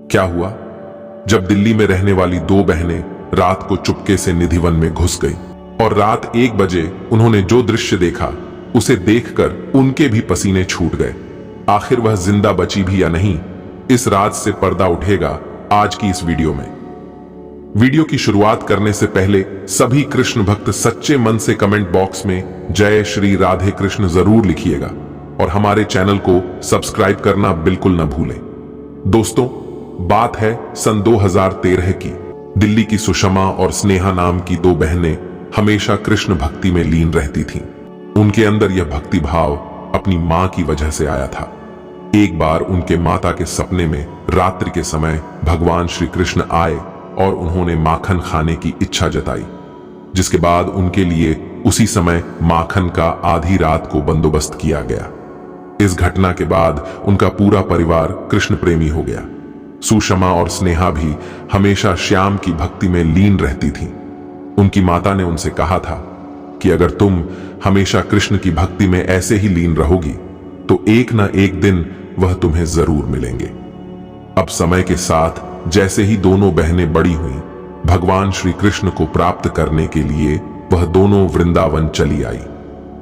क्या हुआ? जब दिल्ली में रहने वाली दो बहनें रात को चुपके से निधिवन में घुस गई और रात 1 बजे उन्होंने जो दृश्य देखा उसे देखकर उनके भी पसीने छूट गए। आखिर वह जिंदा बची भी या नहीं, इस राज से पर्दा उठेगा आज की इस वीडियो में। वीडियो की शुरुआत करने से पहले सभी कृष्ण भक्त सच्चे मन से कमेंट बॉक्स में जय श्री राधे कृष्ण जरूर लिखिएगा और हमारे चैनल को सब्सक्राइब करना बिल्कुल न भूलें। दोस्तों, बात है सन 2013 की। दिल्ली की सुषमा और स्नेहा नाम की दो बहनें हमेशा कृष्ण भक्ति में लीन रहती थीं। उनके अंदर यह भक्ति भाव अपनी मां की वजह से आया था। एक बार उनके माता के सपने में रात्रि के समय भगवान श्री कृष्ण आए और उन्होंने माखन खाने की इच्छा जताई, जिसके बाद उनके लिए उसी समय माखन का आधी रात को बंदोबस्त किया गया। इस घटना के बाद उनका पूरा परिवार कृष्ण प्रेमी हो गया। सुषमा और स्नेहा भी हमेशा श्याम की भक्ति में लीन रहती थीं। उनकी माता ने उनसे कहा था कि अगर तुम हमेशा कृष्ण की भक्ति में ऐसे ही लीन रहोगी तो एक ना एक दिन वह तुम्हें जरूर मिलेंगे। अब समय के साथ जैसे ही दोनों बहनें बड़ी हुईं, भगवान श्री कृष्ण को प्राप्त करने के लिए वह दोनों वृंदावन चली आई।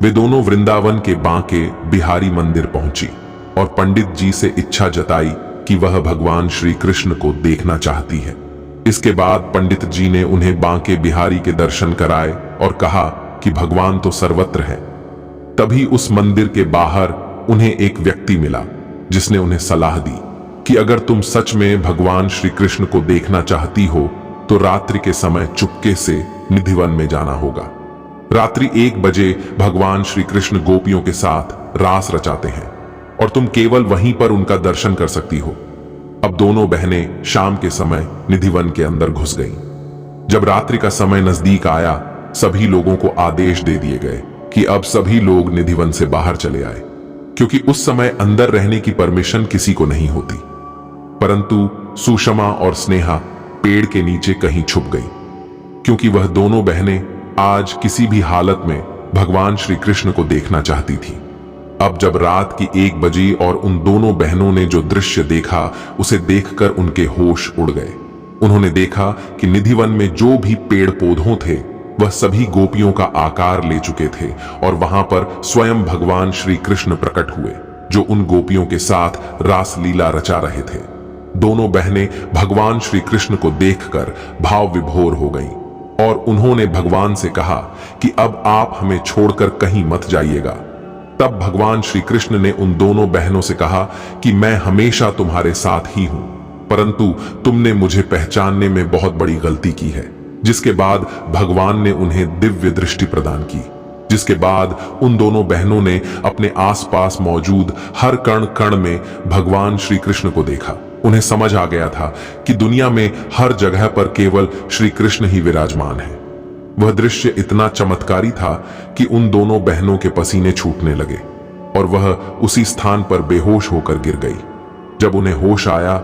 वे दोनों वृंदावन के बांके बिहारी मंदिर पहुंची और पंडित जी से इच्छा जताई कि वह भगवान श्री कृष्ण को देखना चाहती है। इसके बाद पंडित जी ने उन्हें बांके बिहारी के दर्शन कराए और कहा कि भगवान तो सर्वत्र है। तभी उस मंदिर के बाहर उन्हें एक व्यक्ति मिला जिसने उन्हें सलाह दी कि अगर तुम सच में भगवान श्री कृष्ण को देखना चाहती हो तो रात्रि के समय चुपके से निधिवन में जाना होगा। रात्रि 1 बजे भगवान श्री कृष्ण गोपियों के साथ रास रचाते हैं और तुम केवल वहीं पर उनका दर्शन कर सकती हो। अब दोनों बहनें शाम के समय निधिवन के अंदर घुस गईं। जब रात्रि का समय नजदीक आया, सभी लोगों को आदेश दे दिए गए कि अब सभी लोग निधिवन से बाहर चले आए, क्योंकि उस समय अंदर रहने की परमिशन किसी को नहीं होती। परंतु सुषमा और स्नेहा पेड़ के नीचे कहीं छुप गई, क्योंकि वह दोनों बहनें आज किसी भी हालत में भगवान श्री कृष्ण को देखना चाहती थी। अब जब रात की 1 बजी और उन दोनों बहनों ने जो दृश्य देखा उसे देखकर उनके होश उड़ गए। उन्होंने देखा कि निधिवन में जो भी पेड़ पौधों थे वह सभी गोपियों का आकार ले चुके थे और वहां पर स्वयं भगवान श्री कृष्ण प्रकट हुए, जो उन गोपियों के साथ रासलीला रचा रहे थे। दोनों बहनें भगवान श्री कृष्ण को देखकर भाव विभोर हो गईं और उन्होंने भगवान से कहा कि अब आप हमें छोड़कर कहीं मत जाइएगा। तब भगवान श्री कृष्ण ने उन दोनों बहनों से कहा कि मैं हमेशा तुम्हारे साथ ही हूं, परंतु तुमने मुझे पहचानने में बहुत बड़ी गलती की है। जिसके बाद भगवान ने उन्हें दिव्य दृष्टि प्रदान की, जिसके बाद उन दोनों बहनों ने अपने आसपास मौजूद हर कण कण में भगवान श्री कृष्ण को देखा। उन्हें समझ आ गया था कि दुनिया में हर जगह पर केवल श्री कृष्ण ही विराजमान है। वह दृश्य इतना चमत्कारी था कि उन दोनों बहनों के पसीने छूटने लगे और वह उसी स्थान पर बेहोश होकर गिर गई। जब उन्हें होश आया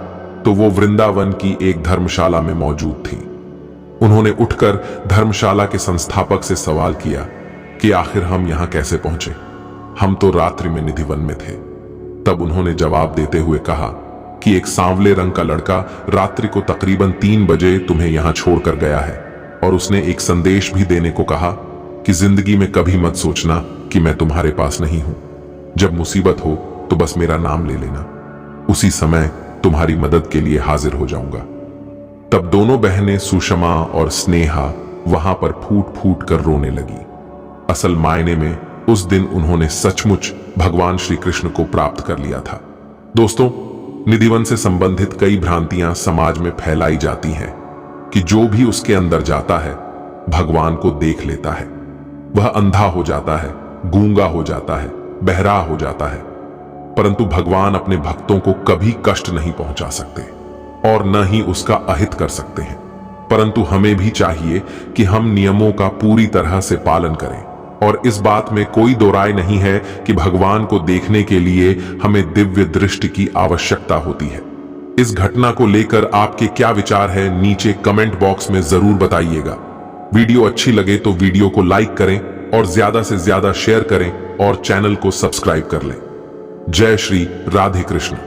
तो वो वृंदावन की एक धर्मशाला में मौजूद थी। उन्होंने उठकर धर्मशाला के संस्थापक से सवाल किया कि आखिर हम यहां कैसे पहुंचे? हम तो रात्रि में निधिवन में थे। तब उन्होंने जवाब देते हुए कहा कि एक सांवले रंग का लड़का रात्रि को तकरीबन 3 बजे तुम्हें यहां छोड़कर गया है और उसने एक संदेश भी देने को कहा कि जिंदगी में कभी मत सोचना कि मैं तुम्हारे पास नहीं हूं। जब मुसीबत हो तो बस मेरा नाम ले लेना, उसी समय तुम्हारी मदद के लिए हाजिर हो जाऊंगा। तब दोनों बहनें सुषमा और स्नेहा वहां पर फूट फूट कर रोने लगी। असल मायने में उस दिन उन्होंने सचमुच भगवान श्री कृष्ण को प्राप्त कर लिया था। दोस्तों, निधिवन से संबंधित कई भ्रांतियां समाज में फैलाई जाती हैं कि जो भी उसके अंदर जाता है भगवान को देख लेता है। वह अंधा हो जाता है, गूंगा हो जाता है, बहरा हो जाता है, परंतु भगवान अपने भक्तों को कभी कष्ट नहीं पहुंचा सकते और न ही उसका अहित कर सकते हैं। परंतु हमें भी चाहिए कि हम नियमों का पूरी तरह से पालन करें और इस बात में कोई दो राय नहीं है कि भगवान को देखने के लिए हमें दिव्य दृष्टि की आवश्यकता होती है। इस घटना को लेकर आपके क्या विचार है नीचे कमेंट बॉक्स में जरूर बताइएगा। वीडियो अच्छी लगे तो वीडियो को लाइक करें और ज्यादा से ज्यादा शेयर करें और चैनल को सब्सक्राइब कर लें। जय श्री राधे कृष्ण।